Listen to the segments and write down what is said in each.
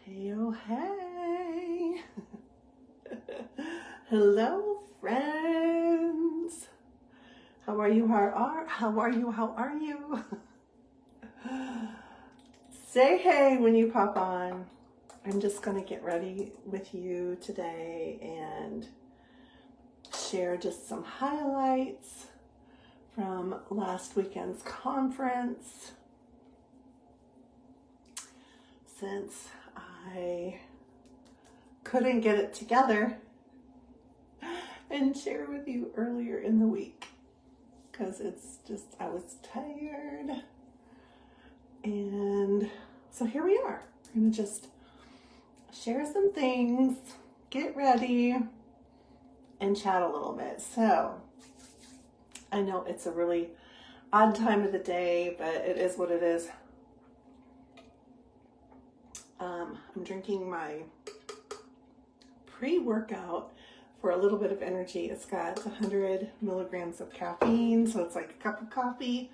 Hey, oh, hey. Hello, friends. How are you? How are you? Say hey when you pop on. I'm just going to get ready with you today and share just some highlights from last weekend's conference. Since I couldn't get it together and share with you earlier in the week because it's just, I was tired. And so here we are. We're going to just share some things, get ready, and chat a little bit. So I know it's a really odd time of the day, but it is what it is. I'm drinking my pre-workout for a little bit of energy. It's got 100 milligrams of caffeine, so it's like a cup of coffee.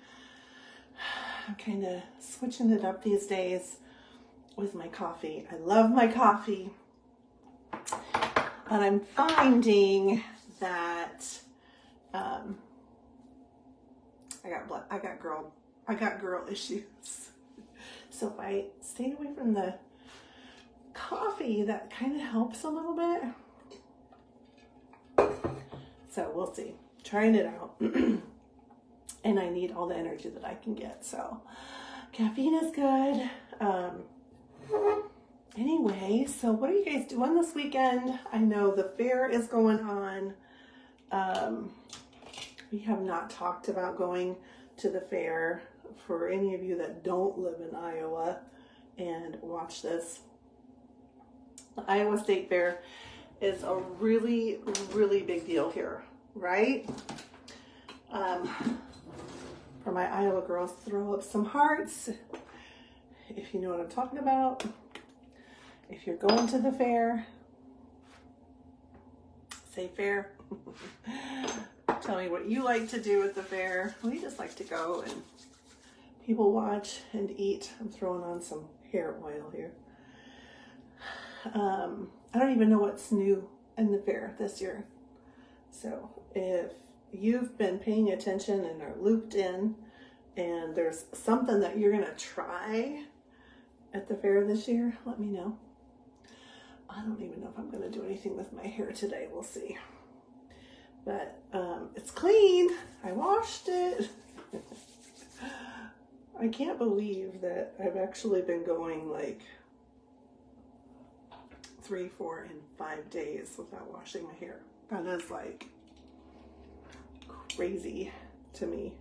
I'm kind of switching it up these days with my coffee. I love my coffee, but I'm finding that I got girl issues. So if I stay away from the coffee, that kind of helps a little bit. So we'll see. Trying it out. And I need all the energy that I can get. So caffeine is good. Anyway, so what are you guys doing this weekend? I know the fair is going on. We have not talked about going to the fair. For any of you that don't live in Iowa and watch this, the Iowa State Fair is a really, really big deal here, right? For my Iowa girls, throw up some hearts if you know what I'm talking about. If you're going to the fair, say fair. Tell me what you like to do at the fair. We just like to go and people watch and eat. I'm throwing on some hair oil here. I don't even know what's new in the fair this year. So if you've been paying attention and are looped in and there's something that you're going to try at the fair this year, let me know. I don't even know if I'm going to do anything with my hair today. We'll see. But it's clean. I washed it. I can't believe that I've actually been going like 3, 4, and 5 days without washing my hair. That is like crazy to me.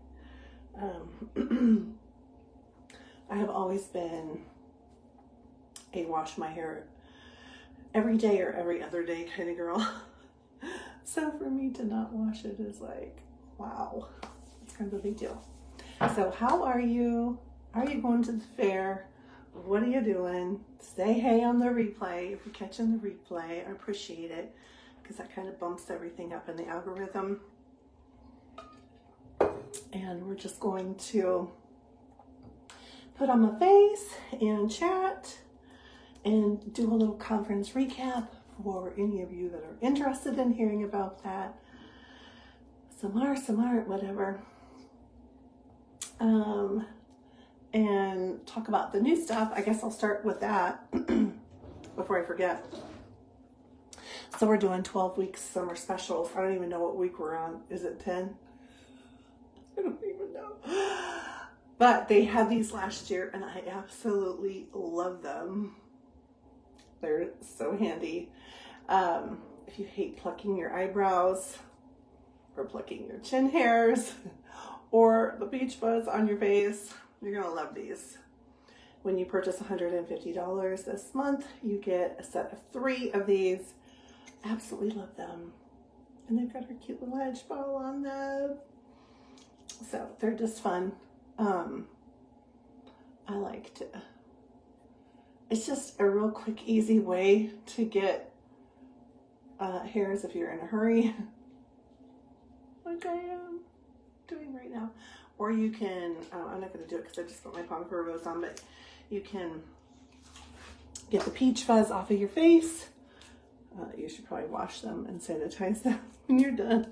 I have always been a wash my hair every day or every other day kind of girl. So for me to not wash it is like, wow, it's kind of a big deal. So how are you? Are you going to the fair? What are you doing? Say hey on the replay. If you're catching the replay, I appreciate it because that kind of bumps everything up in the algorithm. And we're just going to put on my face and chat and do a little conference recap for any of you that are interested in hearing about that. Some aren't, whatever. And talk about the new stuff. I guess I'll start with that before I forget. So we're doing 12 weeks summer specials. I don't even know what week we're on. Is it 10? I don't even know. But they had these last year and I absolutely love them. They're so handy. If you hate plucking your eyebrows or plucking your chin hairs or the beach fuzz on your face, you're going to love these. When you purchase $150 this month, you get a set of 3 of these. Absolutely love them. And they've got her cute little edge ball on them. So they're just fun. I like to, it's just a real quick, easy way to get hairs if you're in a hurry. Like I am doing right now. Or you can, I'm not going to do it because I just put my Pomifera Pure on, but you can get the peach fuzz off of your face. You should probably wash them and sanitize them when you're done.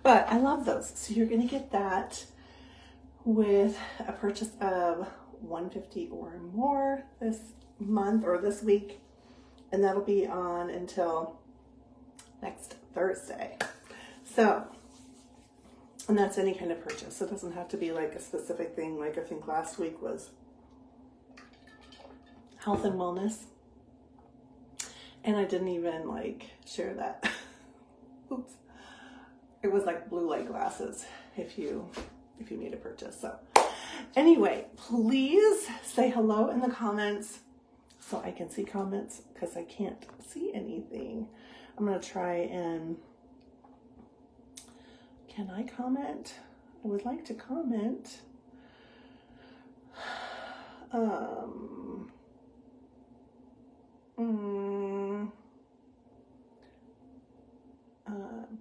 But I love those. So you're going to get that with a purchase of $150 or more this month or this week. And that'll be on until next Thursday. So, and that's any kind of purchase. It doesn't have to be like a specific thing. Like I think last week was health and wellness. And I didn't even like share that. Oops. It was like blue light glasses if you need a purchase. So anyway, please say hello in the comments so I can see comments because I can't see anything. I'm going to try and, can I comment? I would like to comment. I'm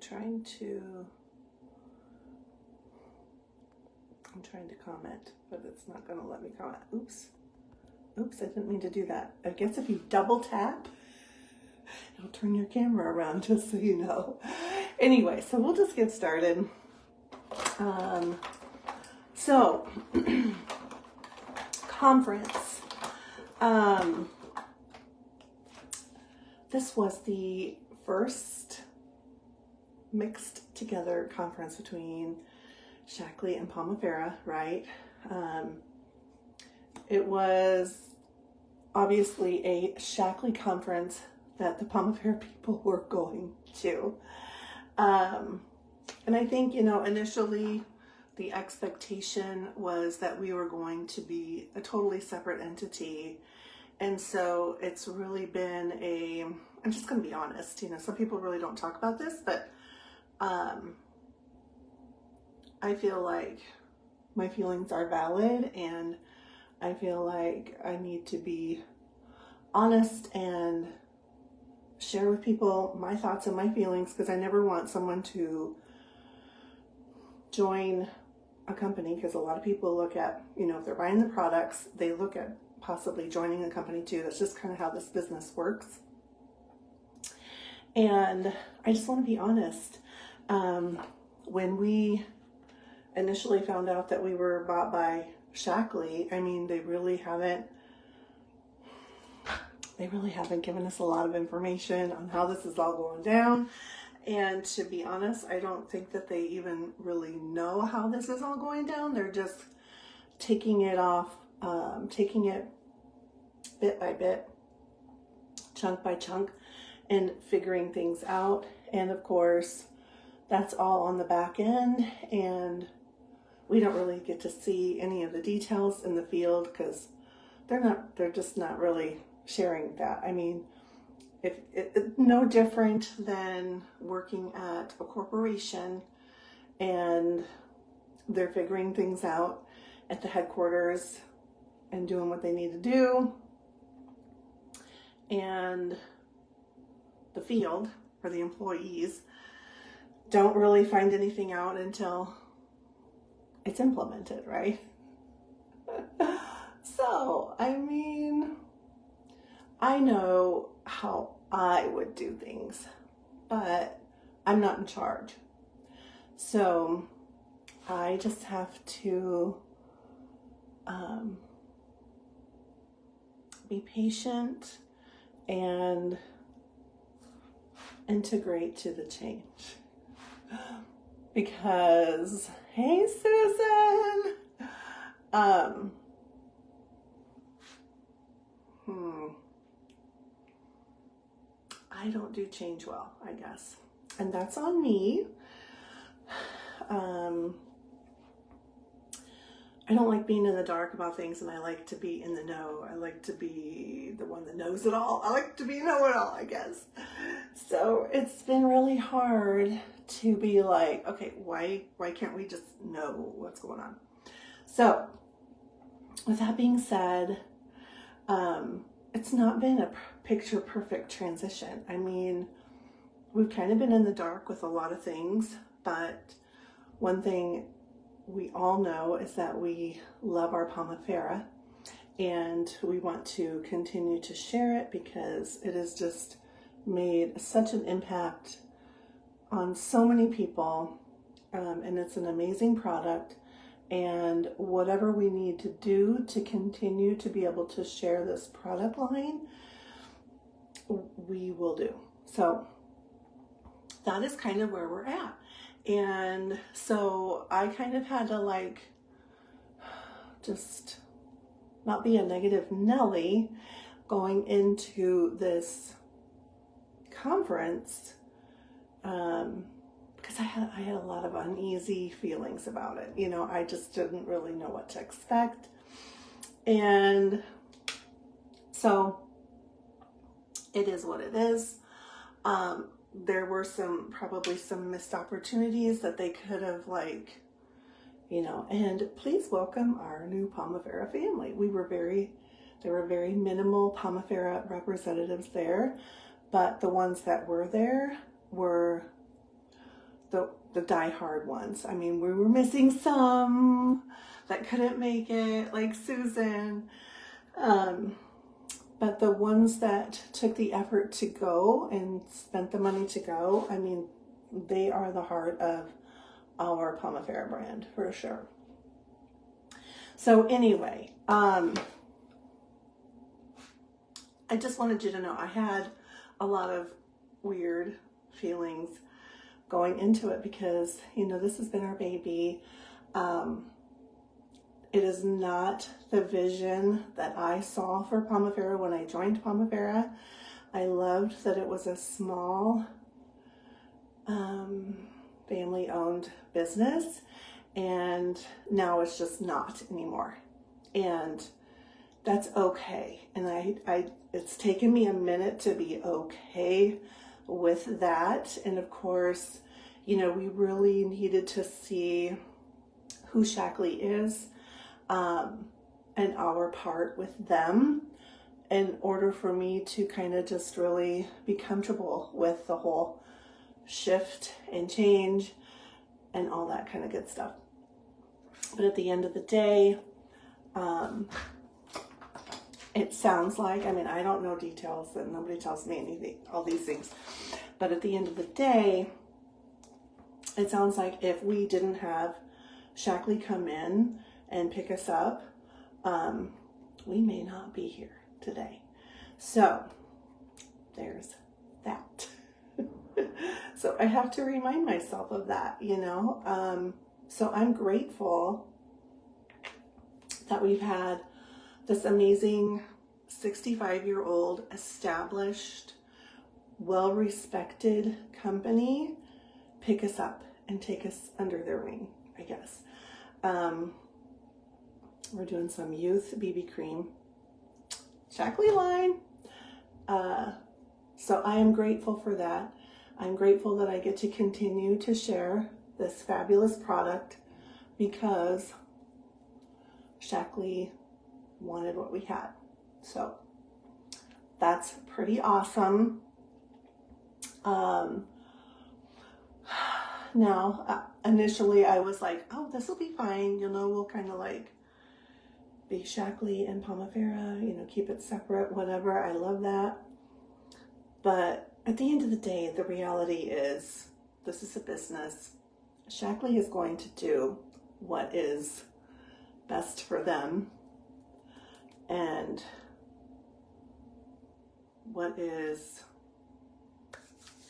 trying to comment, but it's not going to let me comment. Oops, I didn't mean to do that. I guess if you double tap, it'll turn your camera around, just so you know. Anyway, so we'll just get started. So, conference. This was the first mixed together conference between Shaklee and Pomifera, right? It was obviously a Shaklee conference that the Pomifera people were going to. And I think, initially the expectation was that we were going to be a totally separate entity. And so it's really been I'm just going to be honest, some people really don't talk about this, but I feel like my feelings are valid, and I feel like I need to be honest and share with people my thoughts and my feelings, because I never want someone to join a company, because a lot of people look at, if they're buying the products, they look at possibly joining a company too. That's just kind of how this business works. And I just want to be honest. When we initially found out that we were bought by Shaklee, they really haven't given us a lot of information on how this is all going down. And to be honest, I don't think that they even really know how this is all going down. They're just taking it bit by bit, chunk by chunk, and figuring things out. And of course, that's all on the back end, and we don't really get to see any of the details in the field because they're just not really sharing that. It's no different than working at a corporation and they're figuring things out at the headquarters and doing what they need to do, and the field, or the employees, don't really find anything out until it's implemented, right? So, I know how I would do things, but I'm not in charge. So, I just have to be patient and integrate to the change. Because, hey Susan, I don't do change well, I guess. And that's on me. I don't like being in the dark about things, and I like to be in the know. I like to be the one that knows it all. I like to be know-it-all, I guess. So it's been really hard to be like, okay, why can't we just know what's going on? So with that being said, it's not been a picture perfect transition. We've kind of been in the dark with a lot of things, but one thing we all know is that we love our Pomifera, and we want to continue to share it because it has just made such an impact on so many people, and it's an amazing product. And whatever we need to do to continue to be able to share this product line, we will do. So that is kind of where we're at. And so I kind of had to like just not be a negative Nelly going into this conference, because I had a lot of uneasy feelings about it. You know, I just didn't really know what to expect. And so it is what it is. There were probably some missed opportunities that they could have, like, you know, and please welcome our new Pomifera family. There were very minimal Pomifera representatives there, but the ones that were there were the die-hard ones. I mean, we were missing some that couldn't make it, like Susan. But the ones that took the effort to go and spent the money to go, I mean, they are the heart of our Pomifera brand for sure. So anyway, I just wanted you to know I had a lot of weird feelings going into it because, you know, this has been our baby. It is not the vision that I saw for Pomifera when I joined Pomifera. I loved that it was a small family-owned business, and now it's just not anymore. And that's okay. And it's taken me a minute to be okay with that. And of course, you know, we really needed to see who Shaklee is, and our part with them in order for me to kind of just really be comfortable with the whole shift and change and all that kind of good stuff. But at the end of the day, it sounds like, I mean, I don't know details, that nobody tells me anything, all these things. But at the end of the day, it sounds like if we didn't have Shaklee come in and pick us up, we may not be here today. So there's that. So I have to remind myself of that, you know. So I'm grateful that we've had this amazing 65-year-old established, well-respected company pick us up and take us under their wing, I guess. We're doing some youth BB cream Shaklee line. So I am grateful for that. I'm grateful that I get to continue to share this fabulous product because Shaklee wanted what we had. So that's pretty awesome. Now, initially I was like, oh, this will be fine. You know, we'll kind of like be Shaklee and Pomifera, you know, keep it separate, whatever. I love that. But at the end of the day, the reality is this is a business. Shaklee is going to do what is best for them and what is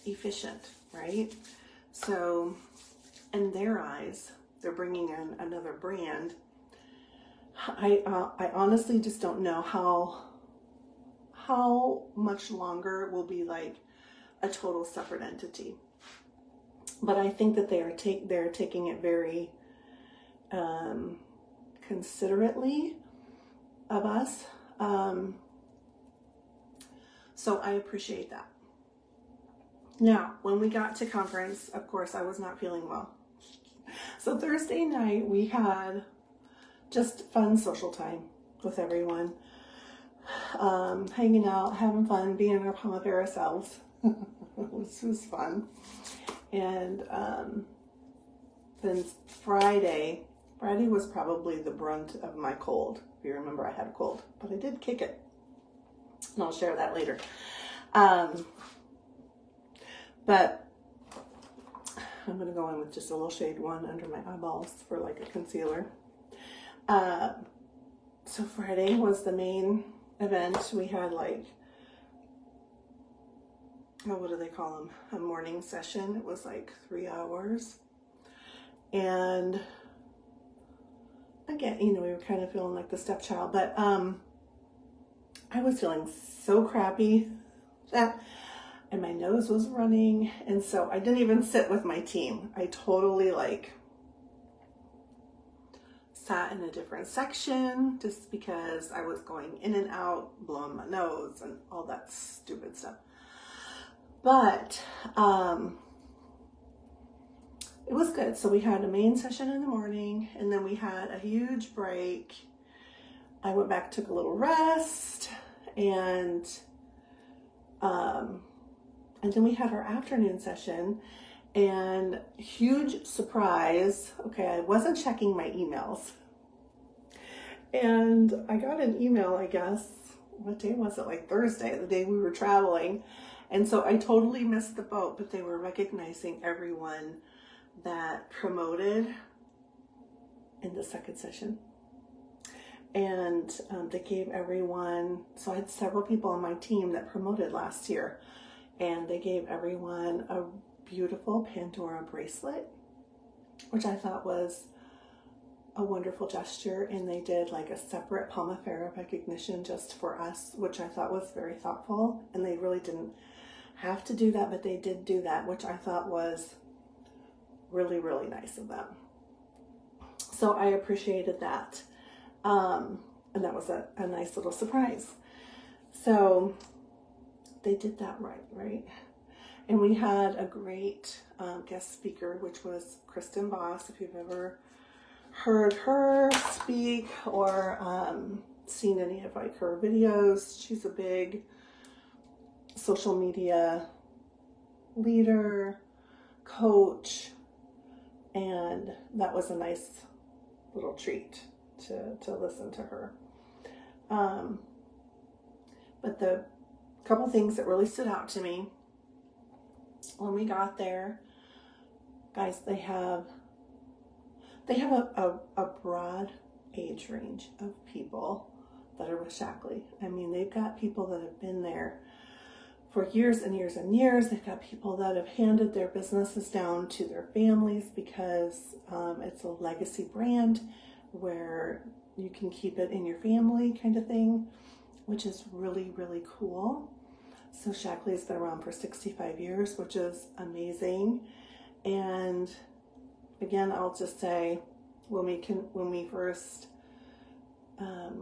efficient, right? So in their eyes, they're bringing in another brand. I honestly just don't know how much longer it will be like a total separate entity. But I think that they're taking it very considerately of us. So I appreciate that. Now, when we got to conference, of course, I was not feeling well. So Thursday night, we had just fun social time with everyone. Hanging out, having fun, being our Pomifera selves. This was fun. And then Friday was probably the brunt of my cold. If you remember, I had a cold, but I did kick it. And I'll share that later. But I'm going to go in with just a little shade one under my eyeballs for like a concealer. So Friday was the main event. We had like, oh, what do they call them? A morning session. It was like 3 hours. And again, you know, we were kind of feeling like the stepchild, but I was feeling so crappy and my nose was running. And so I didn't even sit with my team. I totally like sat in a different section just because I was going in and out, blowing my nose and all that stupid stuff. But it was good. So we had a main session in the morning, and then we had a huge break. I went back, took a little rest, and then we had our afternoon session. And huge surprise, okay, I wasn't checking my emails. And I got an email, I guess, what day was it? Like Thursday, the day we were traveling. And so I totally missed the boat, but they were recognizing everyone that promoted in the second session. And they gave everyone, so I had several people on my team that promoted last year. And they gave everyone a beautiful Pandora bracelet, which I thought was a wonderful gesture. And they did like a separate Pomifera recognition just for us, which I thought was very thoughtful. And they really didn't have to do that, but they did do that, which I thought was really, really nice of them. So I appreciated that. And that was a nice little surprise. So they did that right? And we had a great guest speaker, which was Kristen Voss. If you've ever heard her speak or seen any of like her videos, she's a big social media leader, coach, and that was a nice little treat to listen to her. But the couple things that really stood out to me when we got there, guys, they have a broad age range of people that are with Shaklee. I mean, they've got people that have been there for years and years and years. They've got people that have handed their businesses down to their families because it's a legacy brand where you can keep it in your family kind of thing, which is really, really cool. So Shaklee has been around for 65 years, which is amazing. And again, I'll just say, when we first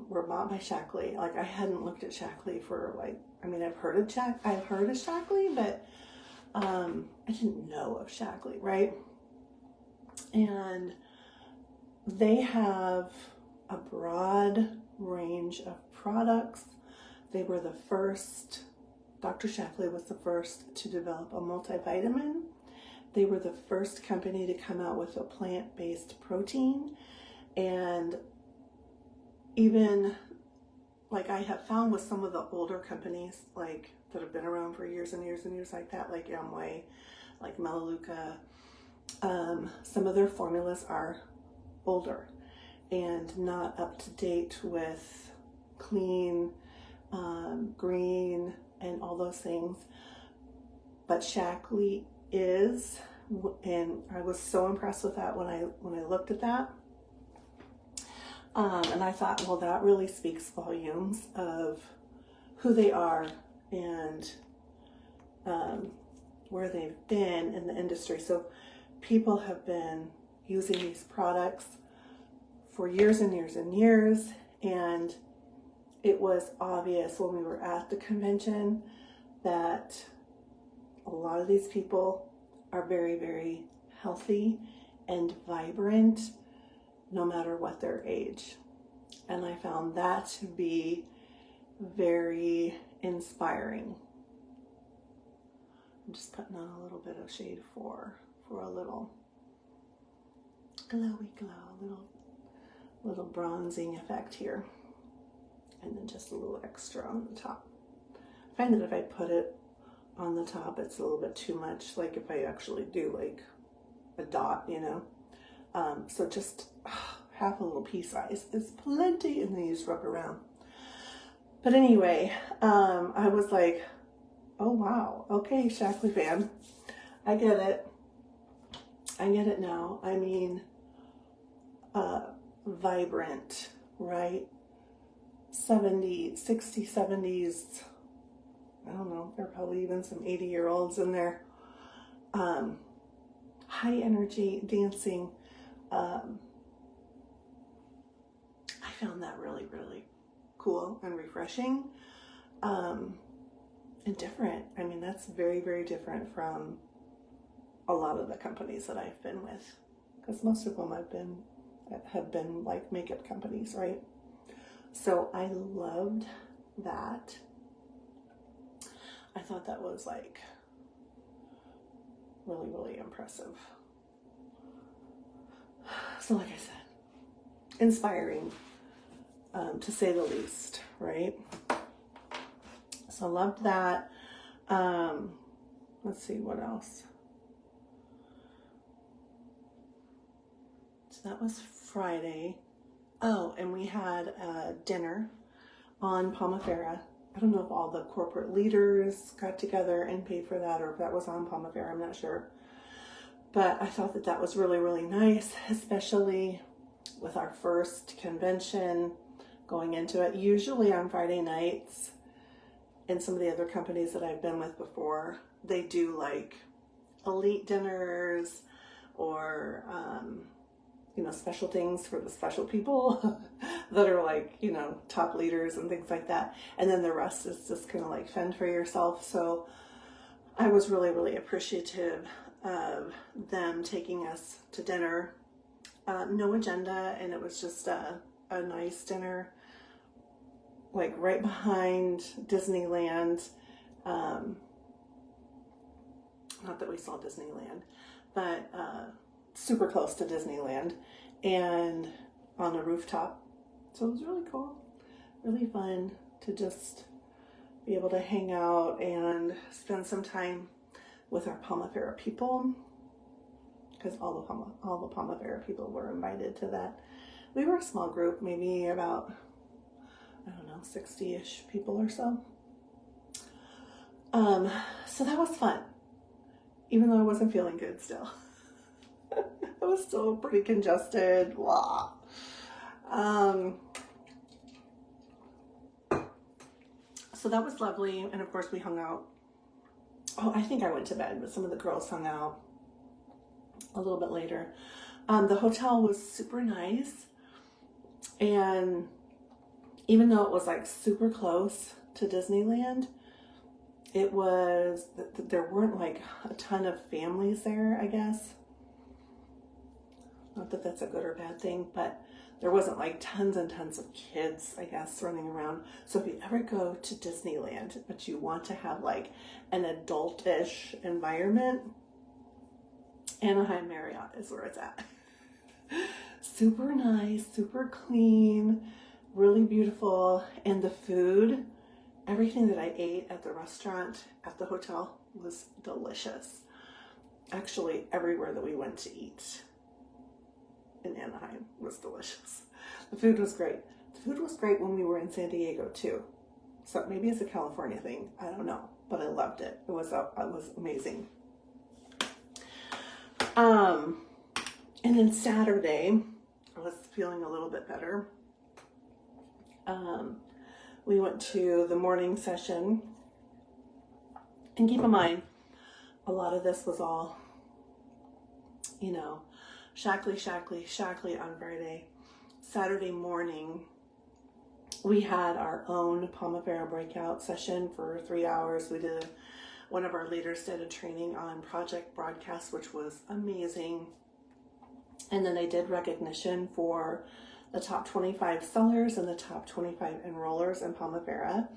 were bought by Shaklee, like I hadn't looked at Shaklee for like, I mean, I've heard of Shaklee, but I didn't know of Shaklee, right? And they have a broad range of products. They were the first, Dr. Shaklee was the first to develop a multivitamin. They were the first company to come out with a plant-based protein. And even like I have found with some of the older companies, like that have been around for years and years and years like that, like Amway, like Melaleuca, some of their formulas are older and not up to date with clean, green, and all those things. But Shaklee is, and I was so impressed with that when I looked at that. And I thought, well, that really speaks volumes of who they are and where they've been in the industry. So people have been using these products for years and years and years. And it was obvious when we were at the convention that a lot of these people are very, very healthy and vibrant, no matter what their age. And I found that to be very inspiring. I'm just putting on a little bit of shade for a little glowy glow, little bronzing effect here. and then just a little extra on the top. I find that if I put it on the top, it's a little bit too much, like if I actually do like a dot, you know. So just half a little pea size is plenty, and then you just rub it around. But anyway, I was like, oh wow, okay, Shaklee fan, I get it. I get it now. I mean, vibrant, right? 60s, 70s, I don't know, there are probably even some 80-year-olds in there. High energy dancing. I found that really, really cool and refreshing, and different. I mean, that's very, very different from a lot of the companies that I've been with, because most of them have been like makeup companies, right? So I loved that. I thought that was like really, really impressive. So like I said, inspiring, to say the least, right? So loved that. Let's see, what else? So that was Friday. Oh, and we had dinner on Pomifera. I don't know if all the corporate leaders got together and paid for that, or if that was on Pomifera, I'm not sure. But I thought that that was really, really nice, especially with our first convention going into it. Usually on Friday nights, and some of the other companies that I've been with before, they do like elite dinners or, you know, special things for the special people that are like, you know, top leaders and things like that. And then the rest is just kind of like fend for yourself. So I was really, really appreciative of them taking us to dinner. No agenda, and it was just a nice dinner, like right behind Disneyland. Not that we saw Disneyland, but super close to Disneyland, and on a rooftop. So it was really cool, really fun to just be able to hang out and spend some time with our Pomifera people, because all the Pomifera people were invited to that. We were a small group, maybe about, I don't know, 60-ish people or so. So that was fun, even though I wasn't feeling good still. I was still pretty congested, blah. So that was lovely, and of course we hung out. Oh, I think I went to bed, but some of the girls hung out a little bit later. The hotel was super nice, and even though it was like super close to Disneyland, it was, there weren't like a ton of families there, I guess. Not that that's a good or bad thing, but there wasn't like tons and tons of kids, I guess, running around. So if you ever go to Disneyland, but you want to have like an adult-ish environment, Anaheim Marriott is where it's at. Super nice, super clean, really beautiful. And the food, everything that I ate at the restaurant at the hotel was delicious. Actually, everywhere that we went to eat in Anaheim was delicious. The food was great. The food was great when we were in San Diego too. So maybe it's a California thing, I don't know, but I loved it. It was amazing. And then Saturday, I was feeling a little bit better. We went to the morning session, and keep in mind, a lot of this was all, you know, Shaklee on Friday. Saturday morning, we had our own Pomifera breakout session for 3 hours. We did, one of our leaders did a training on project broadcast, which was amazing. And then they did recognition for the top 25 sellers and the top 25 enrollers in Pomifera.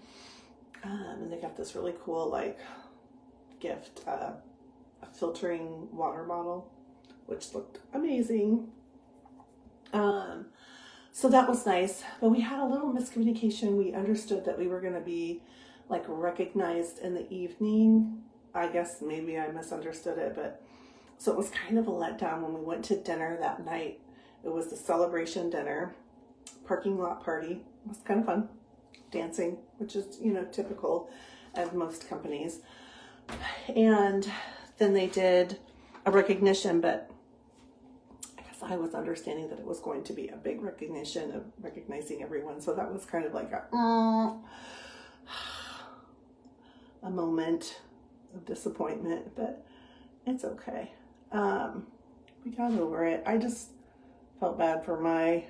And they got this really cool, like, gift, a filtering water bottle, which looked amazing. So that was nice, but we had a little miscommunication. We understood that we were going to be like recognized in the evening. I guess maybe I misunderstood it, but so it was kind of a letdown when we went to dinner that night. It was the celebration dinner, parking lot party. It was kind of fun, dancing, which is, you know, typical of most companies. And then they did a recognition, but I was understanding that it was going to be a big recognition of recognizing everyone. So that was kind of like a moment of disappointment, but it's okay. We got over it. I just felt bad for my,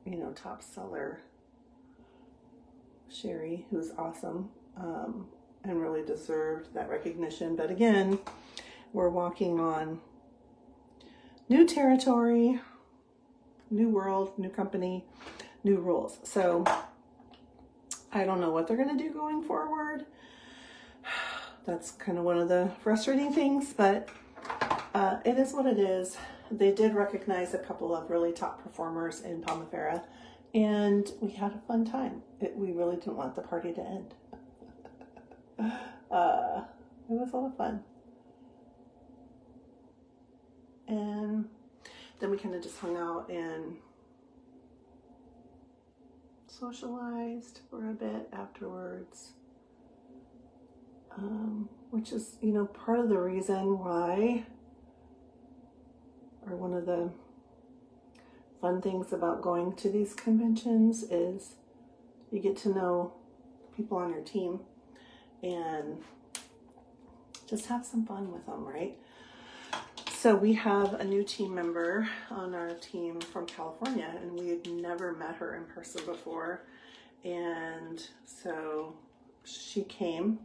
you know, top seller, Sherry, who's awesome, and really deserved that recognition. But again, we're walking on new territory, new world, new company, new rules. So I don't know what they're going to do going forward. That's kind of one of the frustrating things, but it is what it is. They did recognize a couple of really top performers in Pomifera, and we had a fun time. We really didn't want the party to end. It was a lot of fun. And then we kind of just hung out and socialized for a bit afterwards, which is, you know, part of the reason why, or one of the fun things about going to these conventions is you get to know people on your team and just have some fun with them, right? So we have a new team member on our team from California, and we had never met her in person before. And so she came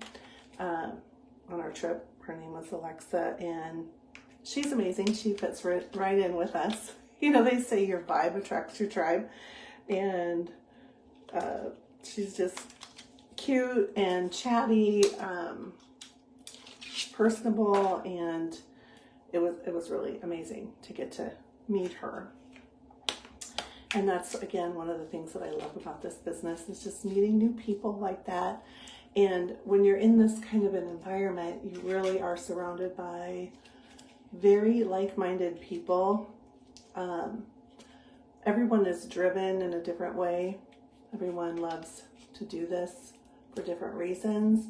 on our trip. Her name was Alexa, and she's amazing. She fits right in with us. You know, they say your vibe attracts your tribe. And she's just cute and chatty, personable, and it was really amazing to get to meet her. And that's, again, one of the things that I love about this business is just meeting new people like that. And when you're in this kind of an environment, you really are surrounded by very like-minded people. Everyone is driven in a different way. Everyone loves to do this for different reasons.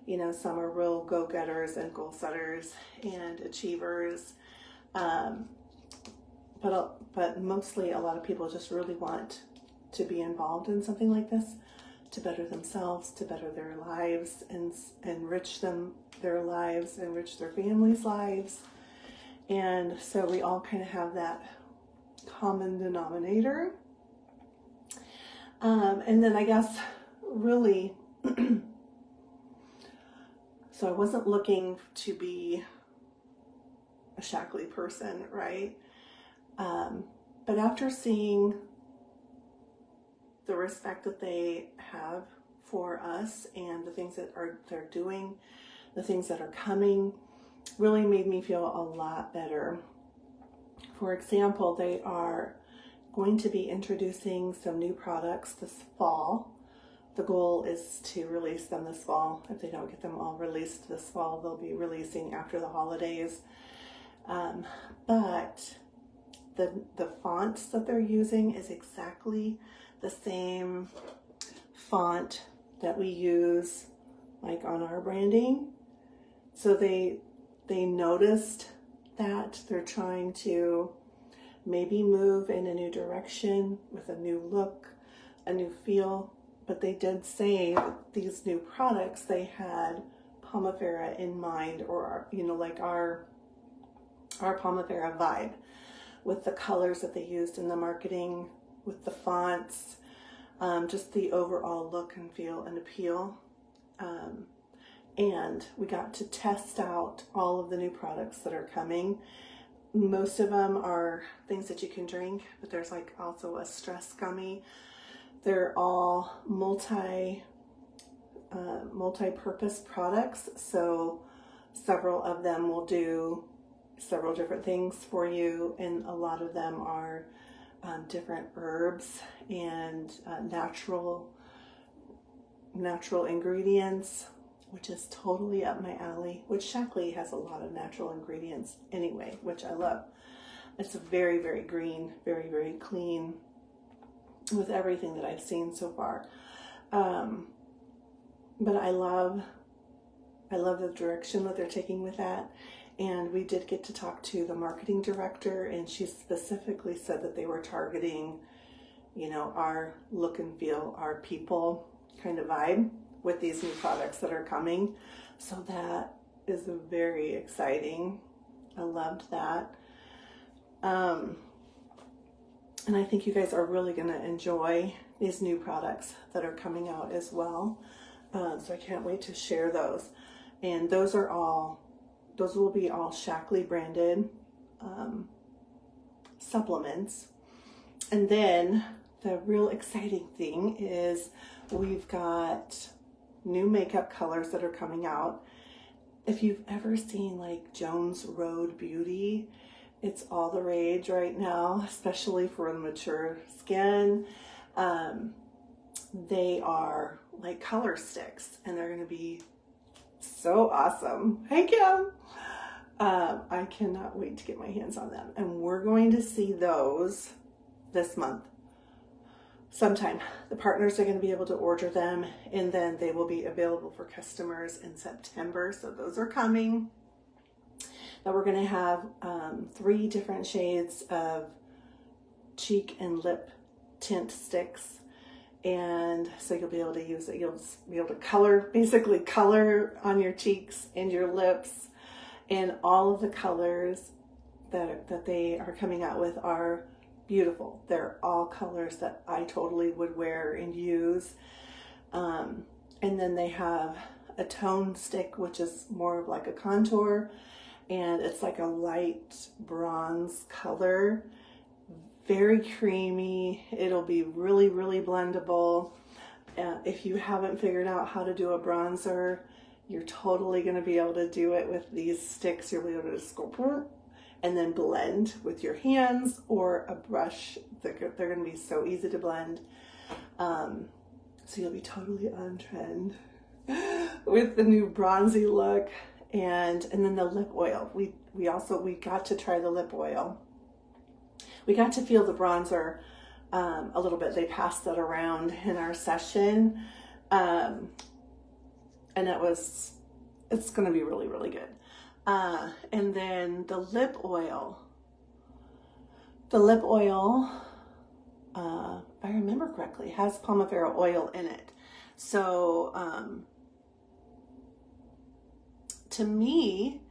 You know, some are real go-getters and goal-setters and achievers. But mostly a lot of people just really want to be involved in something like this to better themselves, to better their lives, and enrich their lives, enrich their families' lives. And so we all kind of have that common denominator. And then I guess really, so I wasn't looking to be a Shaklee person, right? But after seeing the respect that they have for us and the things that they're doing, the things that are coming, really made me feel a lot better. For example, they are going to be introducing some new products this fall. The goal is to release them this fall. If they don't get them all released this fall, they'll be releasing after the holidays. But the fonts that they're using is exactly the same font that we use like on our branding. So they noticed that they're trying to maybe move in a new direction with a new look, a new feel. But they did say that these new products, they had Pomifera in mind, or, you know, like our Pomifera vibe, with the colors that they used in the marketing, with the fonts, just the overall look and feel and appeal. And we got to test out all of the new products that are coming. Most of them are things that you can drink, but there's like also a stress gummy. They're all multi-purpose products, so several of them will do several different things for you, and a lot of them are different herbs and natural ingredients, which is totally up my alley, which Shaklee has a lot of natural ingredients anyway, which I love. It's very, very green, very, very clean with everything that I've seen so far. But I love the direction that they're taking with that. And we did get to talk to the marketing director, and she specifically said that they were targeting, you know, our look and feel, our people kind of vibe with these new products that are coming. So that is very exciting. I loved that. And I think you guys are really going to enjoy these new products that are coming out as well. So I can't wait to share those. And those will be all Shaklee branded supplements. And then the real exciting thing is we've got new makeup colors that are coming out. If you've ever seen like Jones Road Beauty, it's all the rage right now, especially for the mature skin. They are like color sticks, and they're going to be so awesome. Hey, Kim. I cannot wait to get my hands on them. And we're going to see those this month sometime. The partners are going to be able to order them, and then they will be available for customers in September. So those are coming. Now we're going to have 3 different shades of cheek and lip tint sticks. And so you'll be able to use it. You'll be able to basically color on your cheeks and your lips. And all of the colors that they are coming out with are beautiful. They're all colors that I totally would wear and use. And then they have a tone stick, which is more of like a contour. And it's like a light bronze color. Very creamy. It'll be really, really blendable. If you haven't figured out how to do a bronzer, you're totally going to be able to do it with these sticks. You'll be able to sculpt and then blend with your hands or a brush. They're going to be so easy to blend. So you'll be totally on trend with the new bronzy look. And then the lip oil. We got to try the lip oil. We got to feel the bronzer a little bit. They passed that around in our session. And it's going to be really, really good. And then the lip oil. The lip oil, if I remember correctly, has Pomifera oil in it. So to me,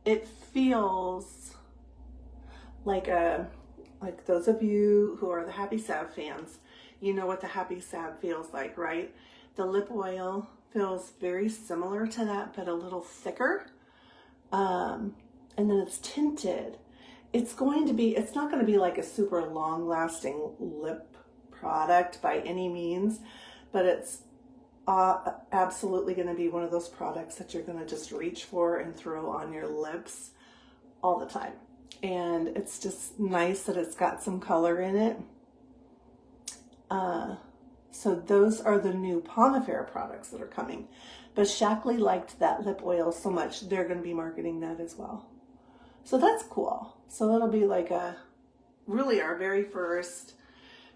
it feels like those of you who are the Happy Salve fans, you know what the Happy Salve feels like, right? The lip oil feels very similar to that, but a little thicker. And then it's tinted. It's not going to be like a super long lasting lip product by any means, but it's absolutely going to be one of those products that you're going to just reach for and throw on your lips all the time. And it's just nice that it's got some color in it. So those are the new Pomifera products that are coming. But Shaklee liked that lip oil so much, they're going to be marketing that as well. So that's cool. So that'll be like really our very first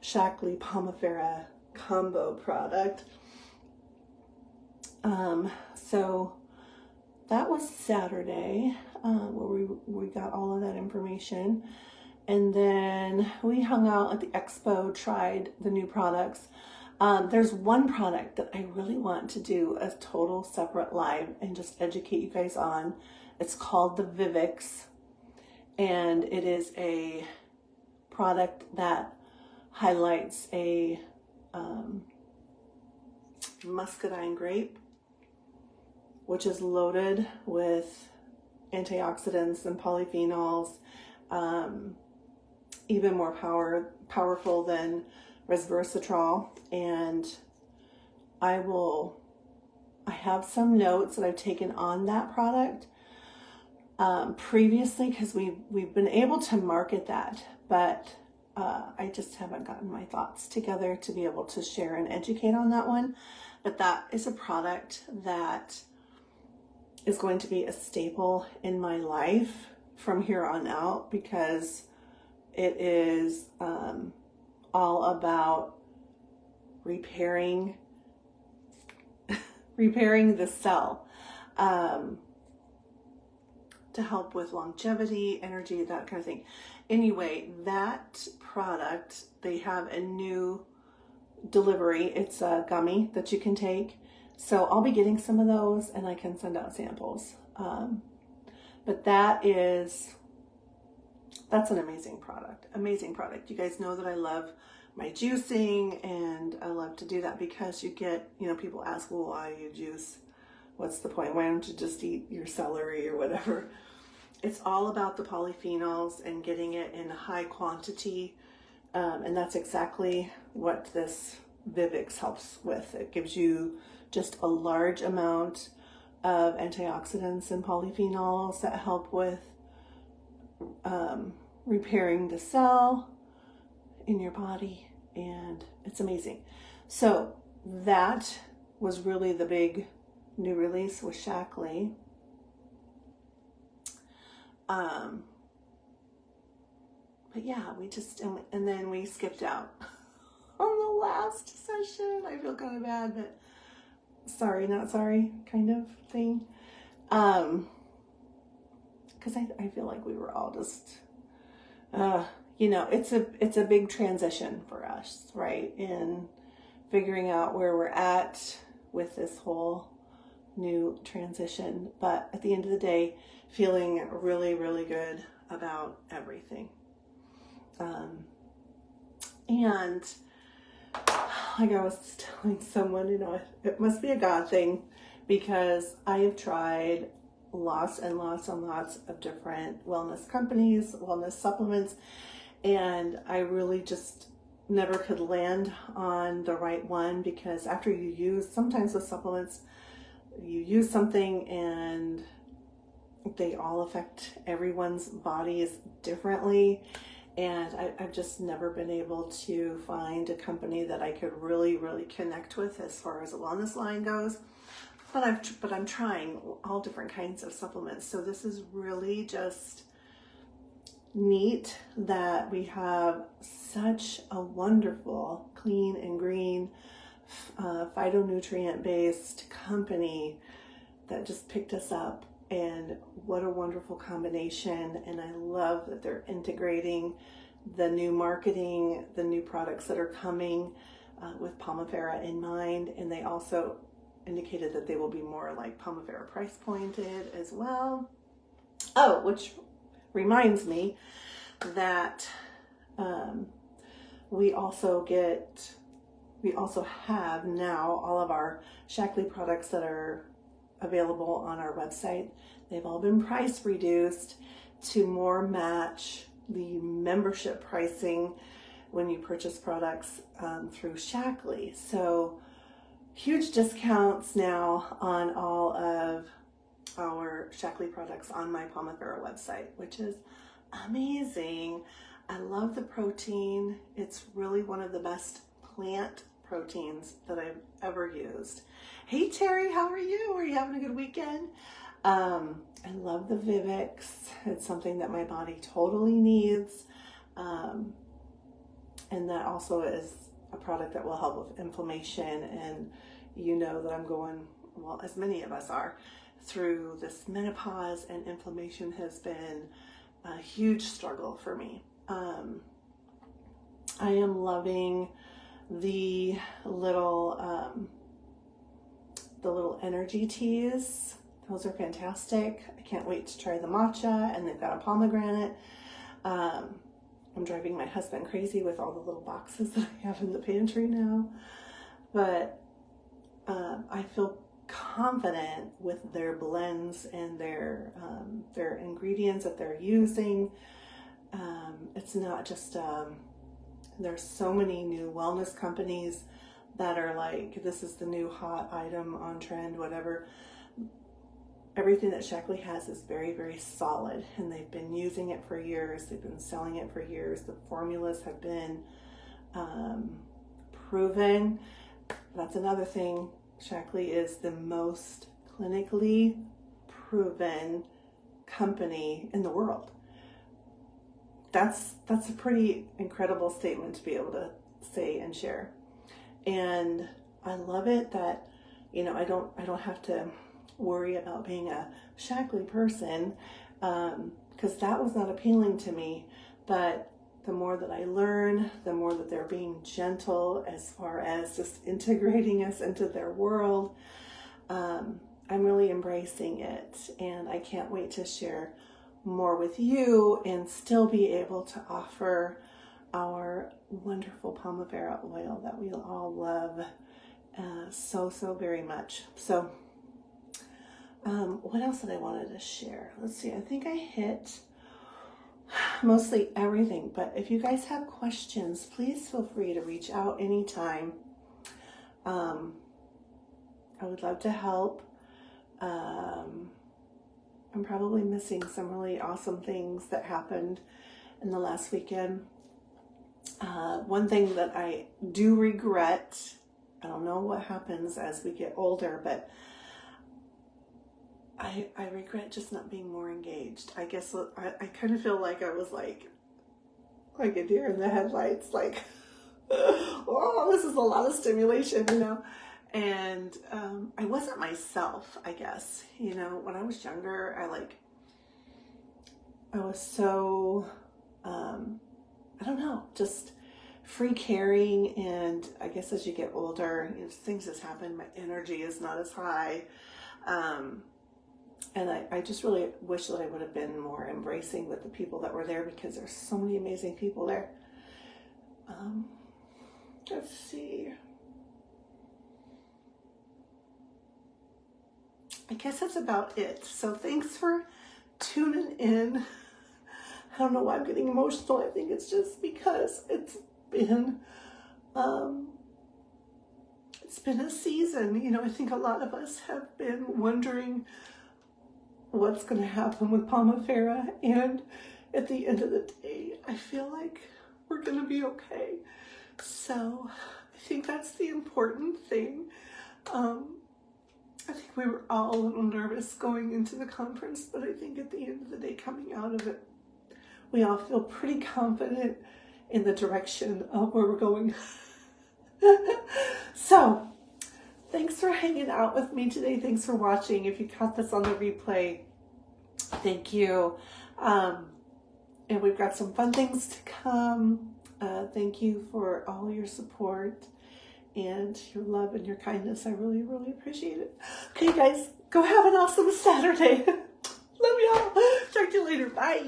Shaklee Pomifera combo product. So that was Saturday, where we got all of that information. And then we hung out at the expo, tried the new products. There's one product that I really want to do a total separate live and just educate you guys on. It's called the Vivix, and it is a product that highlights a muscadine grape, which is loaded with antioxidants and polyphenols, even more powerful than resveratrol. And I have some notes that I've taken on that product previously, because we've been able to market that, but I just haven't gotten my thoughts together to be able to share and educate on that one. But that is a product that is going to be a staple in my life from here on out, because it is all about repairing the cell, to help with longevity, energy, that kind of thing. Anyway, that product, they have a new delivery. It's a gummy that you can take. So I'll be getting some of those and I can send out samples. But that's an amazing product. Amazing product. You guys know that I love my juicing, and I love to do that because you get, people ask, well, why you juice? What's the point? Why don't you just eat your celery or whatever? It's all about the polyphenols and getting it in high quantity. And that's exactly what this Vivix helps with. It gives you just a large amount of antioxidants and polyphenols that help with repairing the cell in your body, and it's amazing. So that was really the big new release with Shaklee. But yeah, we just, and then we skipped out on the last session. I feel kind of bad, but sorry, not sorry kind of thing. Because I feel like we were all just, it's a big transition for us, right? In figuring out where we're at with this whole new transition. But at the end of the day, feeling really, really good about everything. And like I was telling someone, it must be a God thing, because I have tried lots and lots and lots of different wellness companies, wellness supplements, and I really just never could land on the right one, because after you use, sometimes with supplements, you use something and they all affect everyone's bodies differently. And I've just never been able to find a company that I could really, really connect with as far as the wellness line goes. But I'm trying all different kinds of supplements. So this is really just neat that we have such a wonderful, clean and green, phytonutrient-based company that just picked us up. And what a wonderful combination. And I love that they're integrating the new marketing, the new products that are coming with Pomifera in mind. And they also indicated that they will be more like Pomifera price pointed as well. Oh, which reminds me that we also have now all of our Shaklee products that are available on our website. They've all been price reduced to more match the membership pricing when you purchase products through Shaklee. So huge discounts now on all of our Shaklee products on my Pomifera website, which is amazing. I love the protein. It's really one of the best plant proteins that I've ever used. Hey Terry, how are you? Are you having a good weekend? I love the Vivix. It's something that my body totally needs. And that also is a product that will help with inflammation. And you know that I'm going, well, as many of us are, through this menopause, and inflammation has been a huge struggle for me. I am loving the little energy teas. Those are fantastic. I can't wait to try the matcha, and they've got a pomegranate. I'm driving my husband crazy with all the little boxes that I have in the pantry now, but I feel confident with their blends and their ingredients that they're using. It's not just there's so many new wellness companies that are like, this is the new hot item on trend, whatever. everything that Shaklee has is very, very solid, and they've been using it for years. They've been selling it for years. The formulas have been proven. That's another thing. Shaklee is the most clinically proven company in the world. That's a pretty incredible statement to be able to say and share. And I love it that, you know, I don't have to worry about being a Shaklee person, because that was not appealing to me. But the more that I learn, the more that they're being gentle as far as just integrating us into their world, I'm really embracing it, and I can't wait to share more with you and still be able to offer our wonderful Pomifera oil that we all love so very much. So what else did I wanted to share? Let's see, I think I hit mostly everything, but if you guys have questions, please feel free to reach out anytime. I would love to help. I'm probably missing some really awesome things that happened in the last weekend. One thing that I do regret, I don't know what happens as we get older, but I regret just not being more engaged. I guess I kind of feel like I was like a deer in the headlights, like, oh, this is a lot of stimulation, you know. And I wasn't myself, I guess. You know, when I was younger, I was so, I don't know, just free caring. And I guess as you get older, you know, things just happen. My energy is not as high. And I just really wish that I would have been more embracing with the people that were there, because there's so many amazing people there. Let's see. I guess that's about it. So thanks for tuning in. I don't know why I'm getting emotional. I think it's just because it's been a season. You know, I think a lot of us have been wondering what's going to happen with Pomifera, and at the end of the day, I feel like we're going to be okay. So I think that's the important thing. I think we were all a little nervous going into the conference, but I think at the end of the day, coming out of it, we all feel pretty confident in the direction of where we're going. So thanks for hanging out with me today. Thanks for watching. If you caught this on the replay, thank you. And we've got some fun things to come. Thank you for all your support and your love and your kindness. I really appreciate it. Okay, guys, go have an awesome Saturday. Love y'all. Talk to you later. Bye.